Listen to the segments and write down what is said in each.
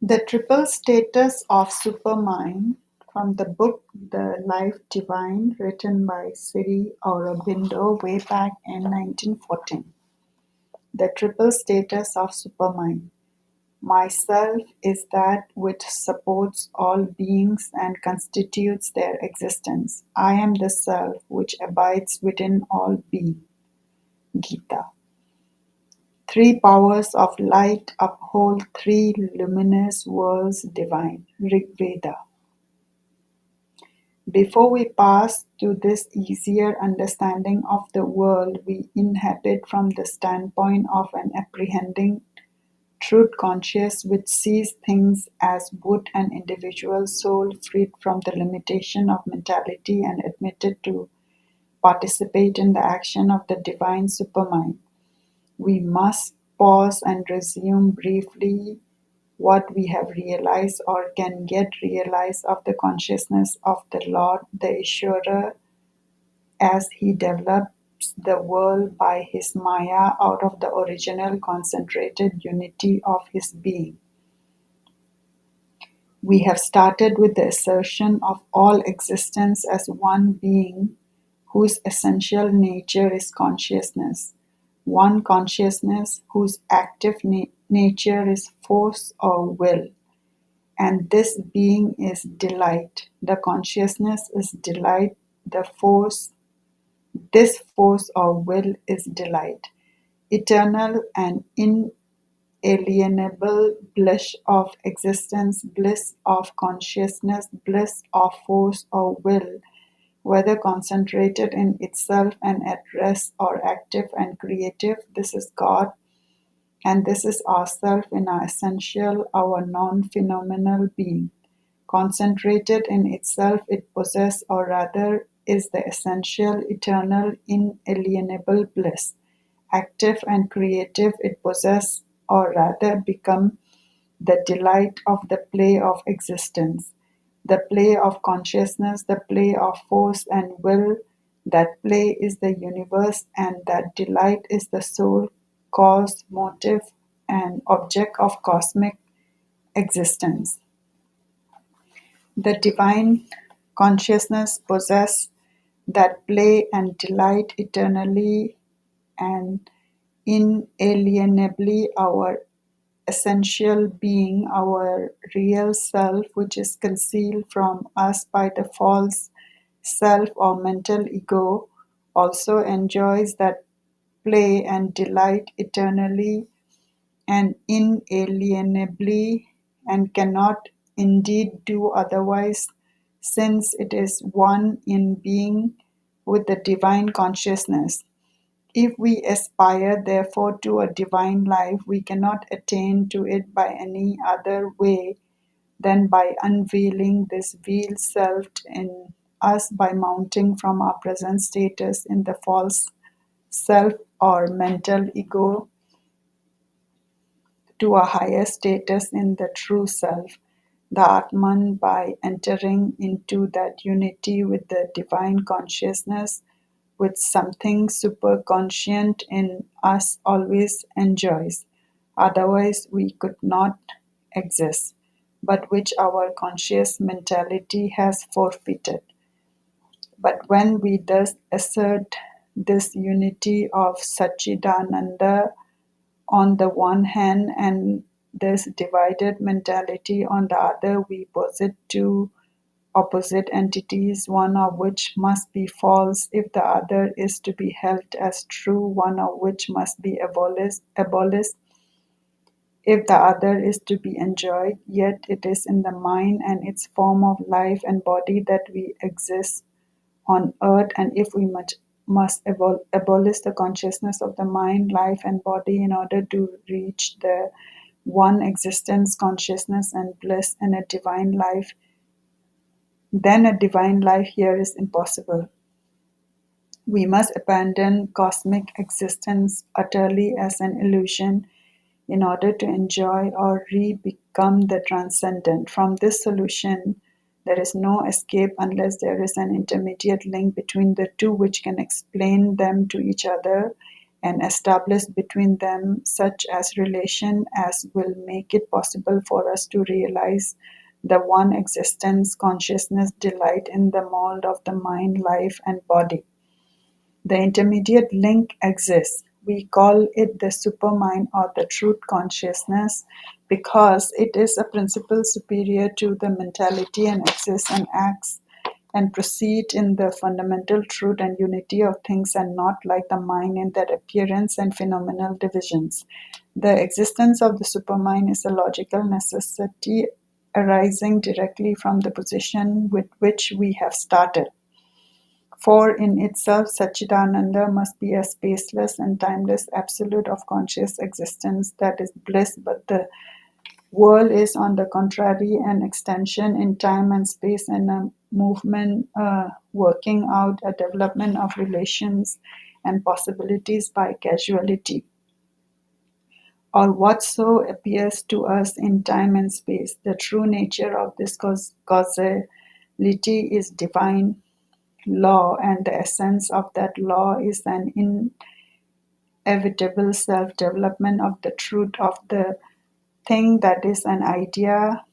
The triple status of Supermind from the book The Life Divine, written by Sri Aurobindo way back in 1914. The triple status of Supermind. Myself is that which supports all beings and constitutes their existence. I am the self which abides within all being. Gita. Three powers of light uphold three luminous worlds divine. Rig Veda. Before we pass to this easier understanding of the world we inhabit from the standpoint of an apprehending truth conscious which sees things as would an individual soul freed from the limitation of mentality and admitted to participate in the action of the divine supermind, we must pause and resume briefly what we have realized or can yet realize of the consciousness of the Lord, the Ishvara, as he develops the world by his Maya out of the original concentrated unity of his being. We have started with the assertion of all existence as one being whose essential nature is consciousness, one consciousness whose active nature is force or will. And this being is delight. The consciousness is delight. This force or will is delight. Eternal and inalienable bliss of existence, bliss of consciousness, bliss of force or will, whether concentrated in itself and at rest or active and creative, this is God. And this is ourself in our essential, our non-phenomenal being. Concentrated in itself, it possesses, or rather is the essential, eternal, inalienable bliss. Active and creative, it possesses, or rather become the delight of the play of existence, the play of consciousness, the play of force and will. That play is the universe, and that delight is the soul, cause, motive, and object of cosmic existence. The divine consciousness possesses that play and delight eternally and inalienably. Our essential being, our real self, which is concealed from us by the false self or mental ego, also enjoys that play and delight eternally and inalienably, and cannot indeed do otherwise, since it is one in being with the divine consciousness. If we aspire, therefore, to a divine life, we cannot attain to it by any other way than by unveiling this veiled self in us by mounting from our present status in the false self or mental ego to a higher status in the true self, the Atman, by entering into that unity with the divine consciousness, which something superconscient in us always enjoys, otherwise we could not exist, but which our conscious mentality has forfeited. But when we thus assert this unity of Satchidananda on the one hand and this divided mentality on the other, we posit two opposite entities, one of which must be false if the other is to be held as true, one of which must be abolished if the other is to be enjoyed. Yet it is in the mind and its form of life and body that we exist on earth, and if we must abolish the consciousness of the mind, life, and body in order to reach the one existence, consciousness, and bliss and a divine life, then a divine life here is impossible. We must abandon cosmic existence utterly as an illusion in order to enjoy or re-become the transcendent. From this solution, there is no escape unless there is an intermediate link between the two which can explain them to each other and established between them such as relation as will make it possible for us to realize the one existence, consciousness, delight in the mold of the mind, life, and body. The intermediate link exists. We call it the supermind or the truth consciousness because it is a principle superior to the mentality and exists and acts and proceed in the fundamental truth and unity of things and not like the mind in their appearance and phenomenal divisions. The existence of the supermind is a logical necessity arising directly from the position with which we have started. For in itself, Satchidananda must be a spaceless and timeless absolute of conscious existence that is bliss, but the world is, on the contrary, an extension in time and space and a movement working out a development of relations and possibilities by causality, or whatso appears to us in time and space. The true nature of this causality is divine law, and the essence of that law is an inevitable self-development of the truth of the thing that is an idea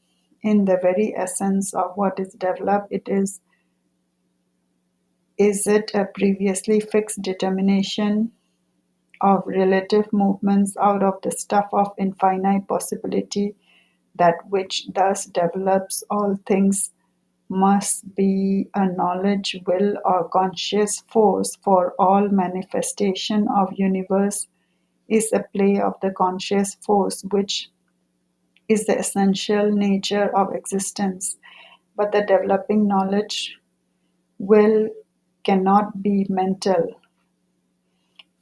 in the very essence of what is developed. Is it a previously fixed determination of relative movements out of the stuff of infinite possibility that which thus develops all things must be a knowledge, will, or conscious force, for all manifestation of universe is a play of the conscious force which is the essential nature of existence. But the developing knowledge will cannot be mental,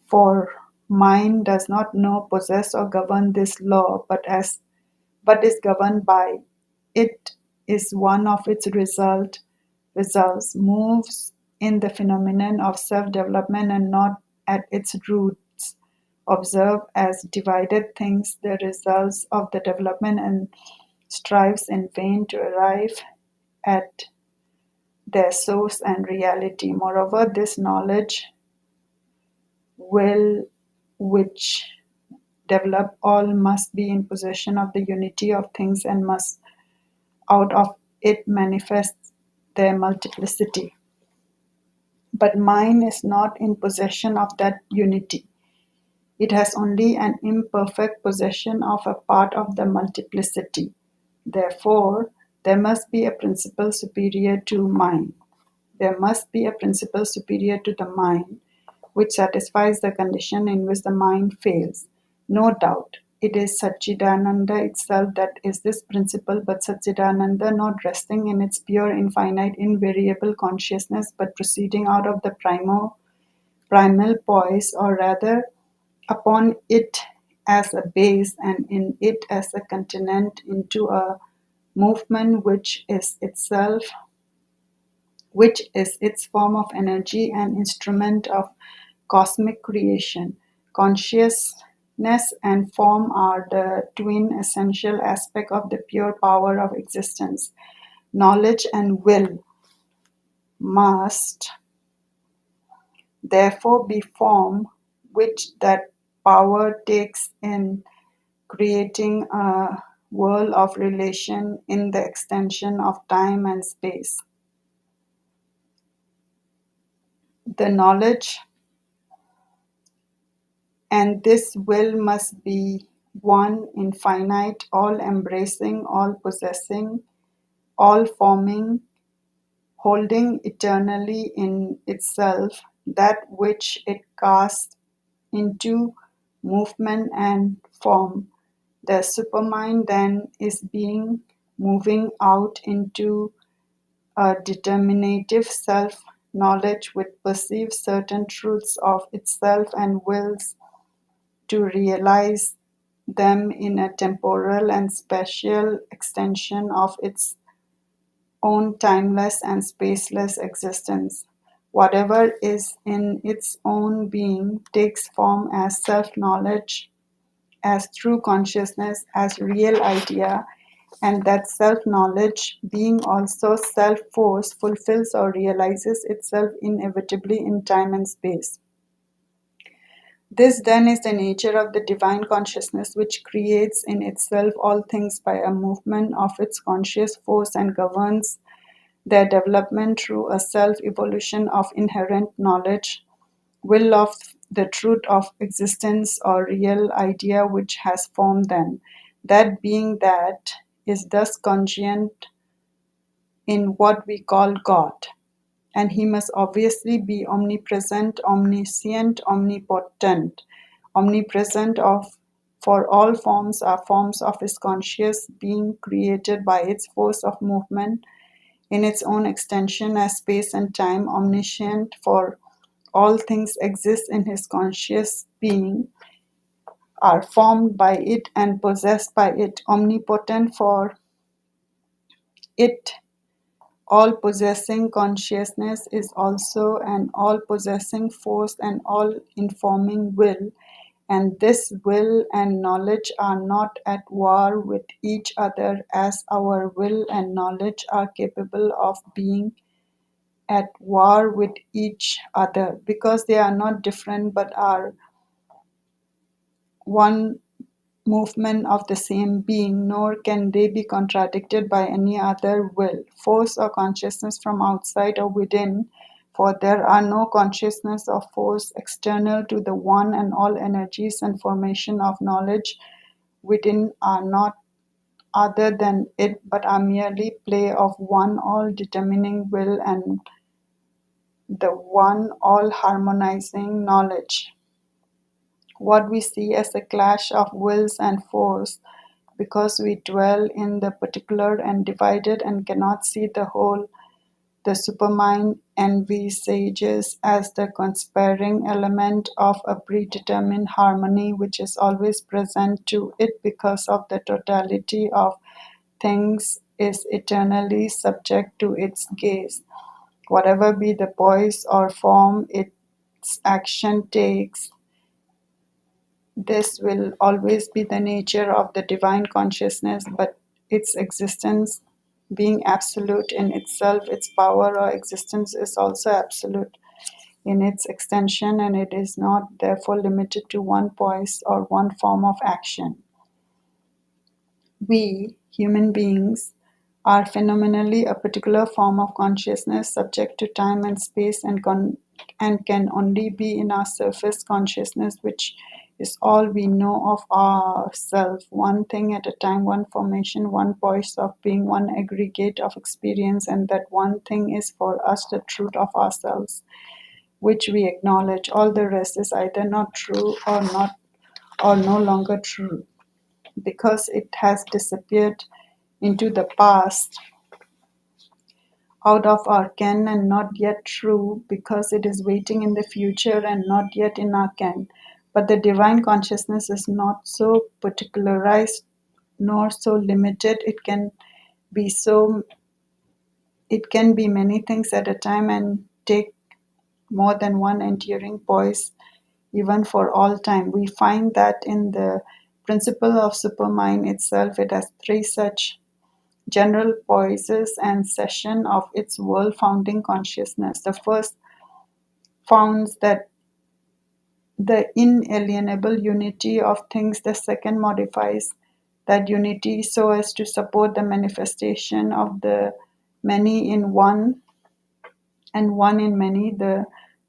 for mind does not know, possess, or govern this law, but is governed by it, is one of its results, moves in the phenomenon of self-development and not at its roots. Observe as divided things the results of the development and strives in vain to arrive at their source and reality. Moreover, this knowledge will which develop all must be in possession of the unity of things and must out of it manifest their multiplicity. But mind is not in possession of that unity. It has only an imperfect possession of a part of the multiplicity. Therefore, there must be a principle superior to mind. There must be a principle superior to the mind, which satisfies the condition in which the mind fails. No doubt, it is Satchidananda itself that is this principle, but Satchidananda not resting in its pure, infinite, invariable consciousness, but proceeding out of the primal poise, or rather upon it as a base and in it as a continent into a movement which is its form of energy and instrument of cosmic creation. Consciousness and form are the twin essential aspects of the pure power of existence. Knowledge and will must therefore be form which that power takes in creating a world of relation in the extension of time and space. The knowledge and this will must be one, infinite, all embracing, all possessing, all forming, holding eternally in itself that which it casts into movement and form. The supermind then is being moving out into a determinative self knowledge which perceives certain truths of itself and wills to realize them in a temporal and spatial extension of its own timeless and spaceless existence. Whatever is in its own being takes form as self knowledge, as true consciousness, as real idea, and that self knowledge, being also self force, fulfills or realizes itself inevitably in time and space. This then is the nature of the divine consciousness, which creates in itself all things by a movement of its conscious force and governs their development through a self evolution of inherent knowledge, will of the truth of existence or real idea which has formed them. That being that is thus congruent in what we call God. And he must obviously be omnipresent, omniscient, omnipotent. Omnipresent of for all forms are forms of his conscious being created by its force of movement in its own extension as space and time, omniscient for all things exist in his conscious being, are formed by it and possessed by it, omnipotent for it. All possessing consciousness is also an all possessing force and all informing will, and this will and knowledge are not at war with each other as our will and knowledge are capable of being at war with each other, because they are not different but are one movement of the same being, nor can they be contradicted by any other will, force, or consciousness from outside or within, for there are no consciousness or force external to the one, and all energies and formation of knowledge within are not other than it, but are merely play of one all determining will and the one all harmonizing knowledge. What we see as a clash of wills and force, because we dwell in the particular and divided and cannot see the whole, the supermind envisages as the conspiring element of a predetermined harmony which is always present to it because of the totality of things is eternally subject to its gaze. Whatever be the poise or form its action takes, this will always be the nature of the divine consciousness, but its existence being absolute in itself, its power or existence is also absolute in its extension, and it is not therefore limited to one poise or one form of action. We, human beings, are phenomenally a particular form of consciousness subject to time and space and can only be in our surface consciousness, which is all we know of ourselves, one thing at a time, one formation, one voice of being, one aggregate of experience, and that one thing is for us the truth of ourselves, which we acknowledge. All the rest is either not true or no longer true, because it has disappeared into the past, out of our ken and not yet true, because it is waiting in the future and not yet in our ken. But the divine consciousness is not so particularized nor so limited. Be so it can be many things at a time and take more than one enduring poise even for all time. We find that in the principle of supermind itself, it has three such general poises and session of its world founding consciousness. The first founds that the inalienable unity of things. The second modifies that unity so as to support the manifestation of the many in one and one in many. The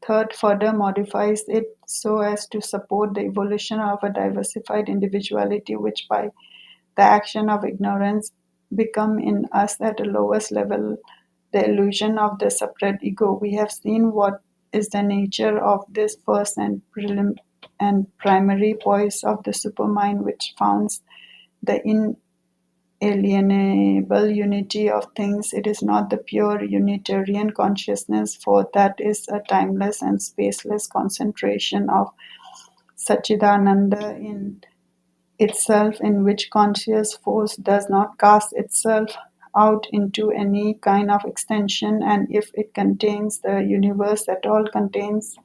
third further modifies it so as to support the evolution of a diversified individuality, which by the action of ignorance become in us at the lowest level the illusion of the separate ego. We have seen what is the nature of this first and primary poise of the supermind, which founds the inalienable unity of things. It is not the pure Unitarian consciousness, for that is a timeless and spaceless concentration of Satchidananda in itself, in which conscious force does not cast itself out into any kind of extension, and if it contains the universe at all, contains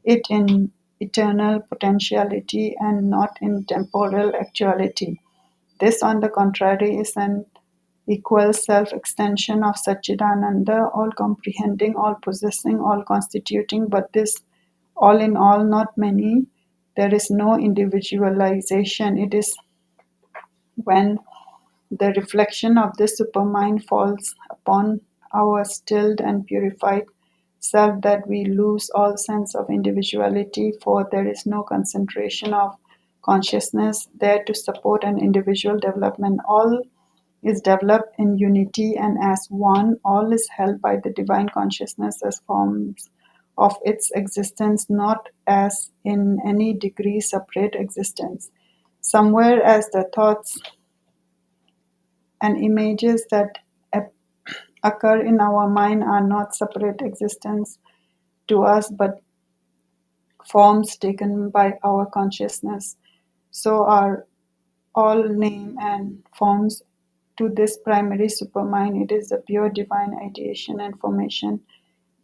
it in eternal potentiality and not in temporal actuality. This, on the contrary, is an equal self-extension of Satchidananda, all-comprehending, all-possessing, all-constituting, but this all in all, not many, There is no individualization. It is when the reflection of the supermind falls upon our stilled and purified self that we lose all sense of individuality, for there is no concentration of consciousness there to support an individual development. All is developed in unity and as one. All is held by the divine consciousness as forms of its existence, not as in any degree separate existence. Somewhere as the thoughts and images that occur in our mind are not separate existence to us but forms taken by our consciousness. So are all name and forms to this primary supermind. It is the pure divine ideation and formation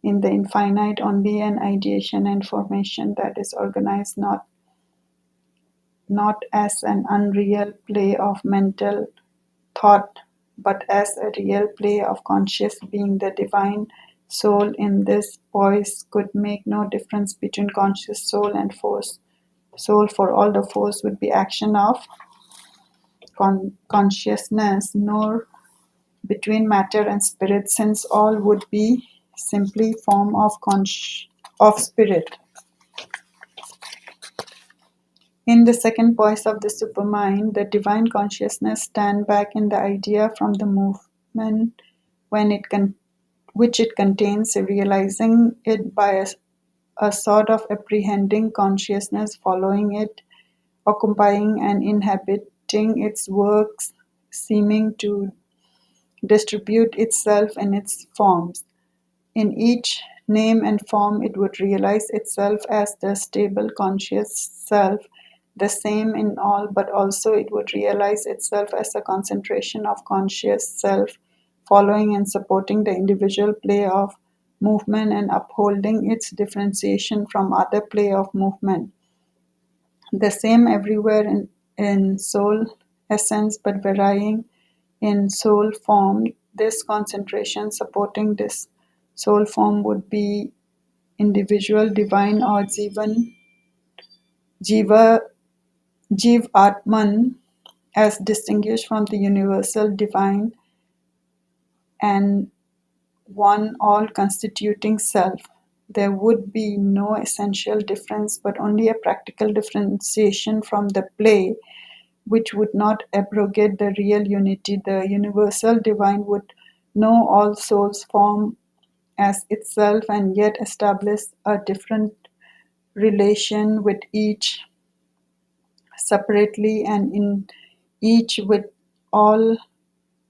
in the infinite, only an ideation and formation that is organized not as an unreal play of mental thought, but as a real play of conscious being. The divine soul in this voice could make no difference between conscious soul and force soul, for all the force would be action of consciousness, nor between matter and spirit, since all would be simply form of spirit. In the second voice of the supermind, the divine consciousness stand back in the idea from the movement when which it contains, realizing it by a sort of apprehending consciousness, following it, occupying and inhabiting its works, seeming to distribute itself in its forms. In each name and form, it would realize itself as the stable conscious self, the same in all, but also it would realize itself as a concentration of conscious self, following and supporting the individual play of movement and upholding its differentiation from other play of movement. The same everywhere in soul essence, but varying in soul form. This concentration supporting this soul form would be individual divine or jiva, jiv atman, as distinguished from the universal divine and one all constituting self. There would be no essential difference, but only a practical differentiation from the play, which would not abrogate the real unity. The universal divine would know all souls form as itself and yet establish a different relation with each separately and in each with all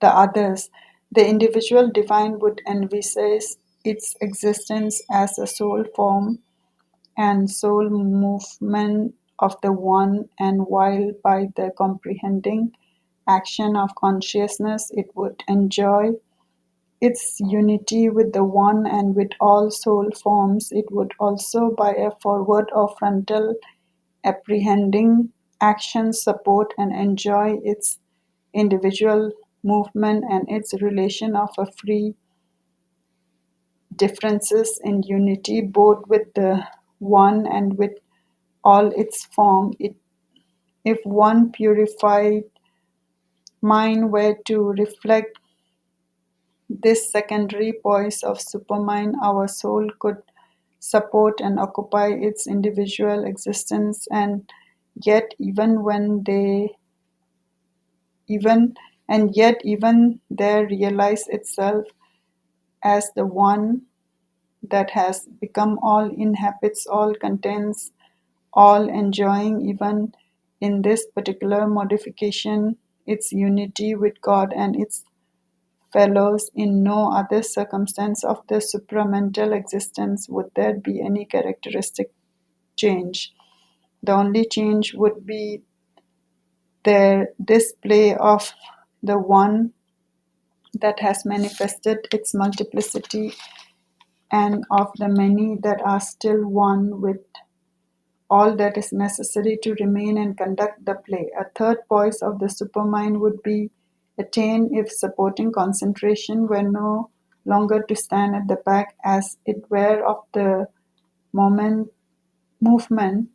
the others. The individual divine would envisage its existence as a soul form and soul movement of the one, and while by the comprehending action of consciousness it would enjoy its unity with the One and with all soul forms, it would also, by a forward or frontal apprehending action, support and enjoy its individual movement and its relation of a free differences in unity, both with the One and with all its form. If one purified mind were to reflect this secondary voice of supermind, our soul could support and occupy its individual existence, and yet even when they even and yet even there realize itself as the one that has become all, inhabits all, contains all, enjoying even in this particular modification its unity with God and its fellows. In no other circumstance of the supramental existence would there be any characteristic change. The only change would be the display of the one that has manifested its multiplicity and of the many that are still one with all that is necessary to remain and conduct the play. A third voice of the supermind would be attained if supporting concentration were no longer to stand at the back as it were of the moment movement,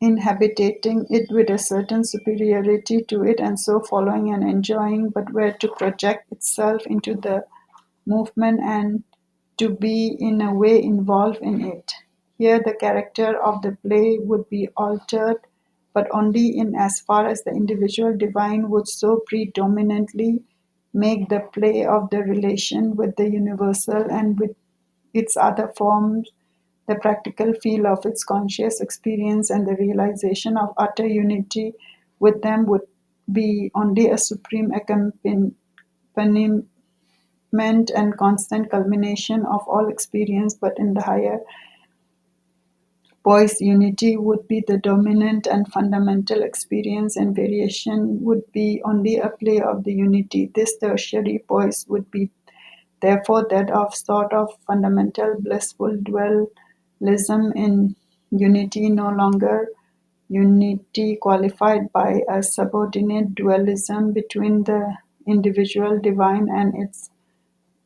inhabiting it with a certain superiority to it and so following and enjoying, but were to project itself into the movement and to be in a way involved in it. Here the character of the play would be altered, but only in as far as the individual divine would so predominantly make the play of the relation with the universal and with its other forms the practical feel of its conscious experience and the realization of utter unity with them would be only a supreme accompaniment and constant culmination of all experience, but in the higher poise, unity would be the dominant and fundamental experience, and variation would be only a play of the unity. This tertiary poise would be therefore that of sort of fundamental blissful dualism in unity, no longer unity qualified by a subordinate dualism between the individual divine and its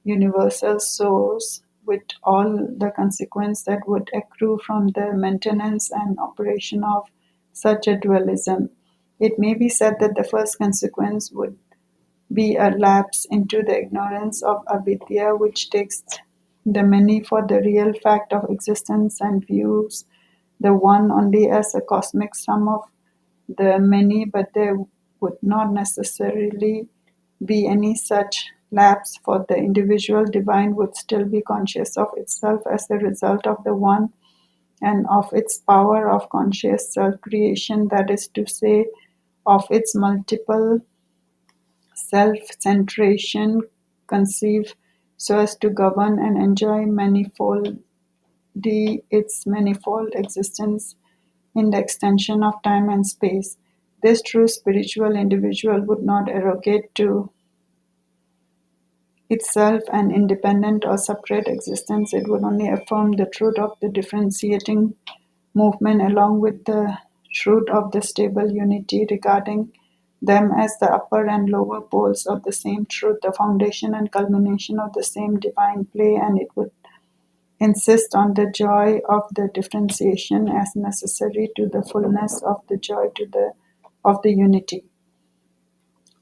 universal source, with all the consequence that would accrue from the maintenance and operation of such a dualism. It may be said that the first consequence would be a lapse into the ignorance of avidya, which takes the many for the real fact of existence and views the one only as a cosmic sum of the many, but there would not necessarily be any such lapse, for the individual divine would still be conscious of itself as the result of the one and of its power of conscious self creation, that is to say, of its multiple self-centration conceived so as to govern and enjoy its manifold existence in the extension of time and space. This true spiritual individual would not arrogate to itself an independent or separate existence. It would only affirm the truth of the differentiating movement along with the truth of the stable unity, regarding them as the upper and lower poles of the same truth, the foundation and culmination of the same divine play, and it would insist on the joy of the differentiation as necessary to the fullness of the joy of the unity.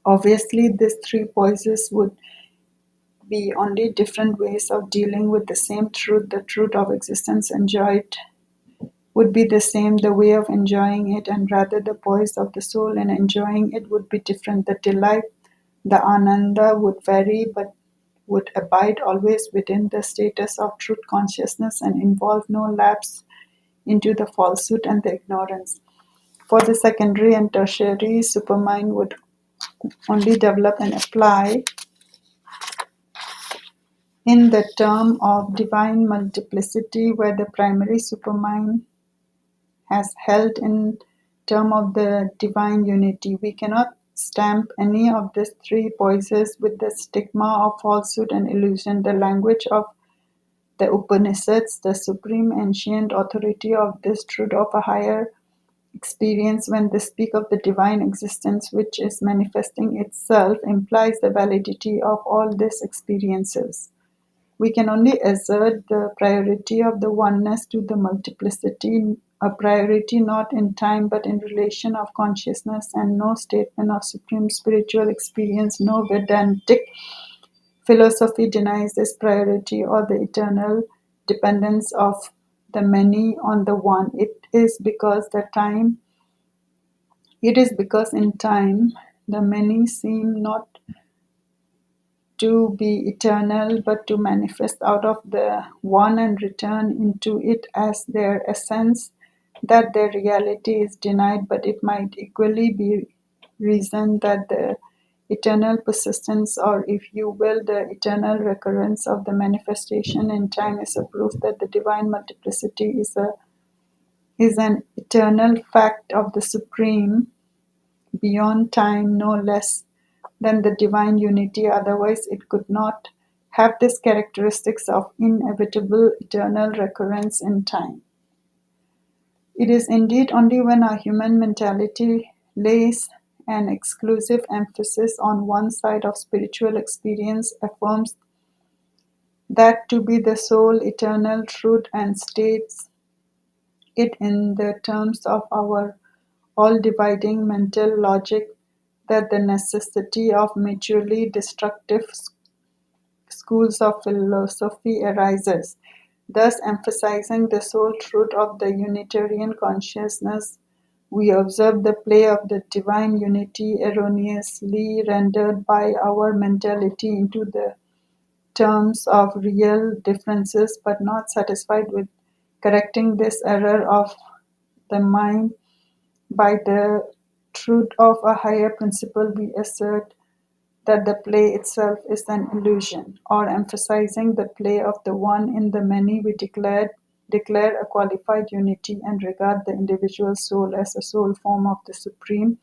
Obviously, these three poises would be only different ways of dealing with the same truth. The truth of existence enjoyed would be the same, the way of enjoying it, and rather the poise of the soul in enjoying it would be different. The delight, the ananda would vary, but would abide always within the status of truth consciousness and involve no lapse into the falsehood and the ignorance. For the secondary and tertiary, supermind would only develop and apply in the term of divine multiplicity, where the primary supermind has held in term of the divine unity. We cannot stamp any of these three poises with the stigma of falsehood and illusion. The language of the Upanishads, the supreme ancient authority of this truth of a higher experience, when they speak of the divine existence which is manifesting itself, implies the validity of all these experiences. We can only assert the priority of the oneness to the multiplicity, a priority not in time but in relation of consciousness, and no statement of supreme spiritual experience, no Vedantic philosophy denies this priority or the eternal dependence of the many on the one. It is because in time the many seem not to be eternal, but to manifest out of the one and return into it as their essence, that their reality is denied, but it might equally be reasoned that the eternal persistence, or if you will, the eternal recurrence of the manifestation in time is a proof that the divine multiplicity is an eternal fact of the supreme, beyond time, no less than the divine unity, otherwise it could not have these characteristics of inevitable eternal recurrence in time. It is indeed only when our human mentality lays an exclusive emphasis on one side of spiritual experience, affirms that to be the sole eternal truth, and states it in the terms of our all-dividing mental logic that the necessity of mutually destructive schools of philosophy arises, thus emphasizing the sole truth of the Unitarian consciousness. We observe the play of the divine unity erroneously rendered by our mentality into the terms of real differences, but not satisfied with correcting this error of the mind by the truth of a higher principle, we assert that the play itself is an illusion, or emphasizing the play of the one in the many, we declare a qualified unity and regard the individual soul as a sole form of the Supreme,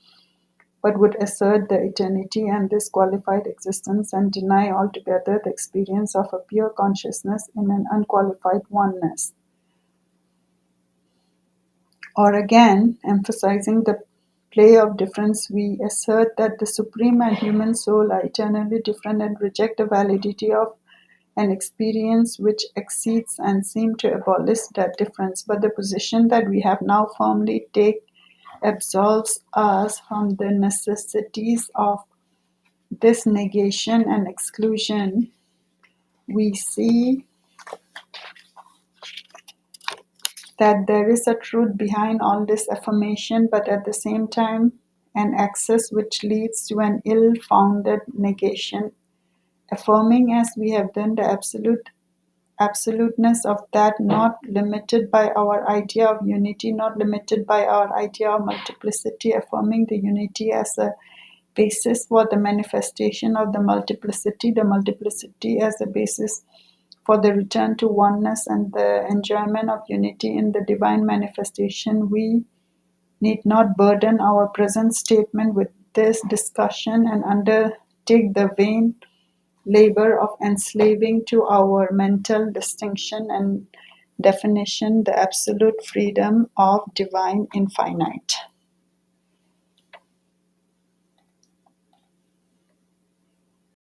but would assert the eternity and this qualified existence and deny altogether the experience of a pure consciousness in an unqualified oneness. Or again, emphasizing the play of difference, we assert that the supreme and human soul are eternally different and reject the validity of an experience which exceeds and seem to abolish that difference. But the position that we have now firmly take absolves us from the necessities of this negation and exclusion. We see that there is a truth behind all this affirmation, but at the same time, an access which leads to an ill founded negation, affirming as we have done the absoluteness of that, not limited by our idea of unity, not limited by our idea of multiplicity, affirming the unity as a basis for the manifestation of the multiplicity as a basis for the return to oneness and the enjoyment of unity in the divine manifestation. We need not burden our present statement with this discussion and undertake the vain labor of enslaving to our mental distinction and definition the absolute freedom of divine infinite.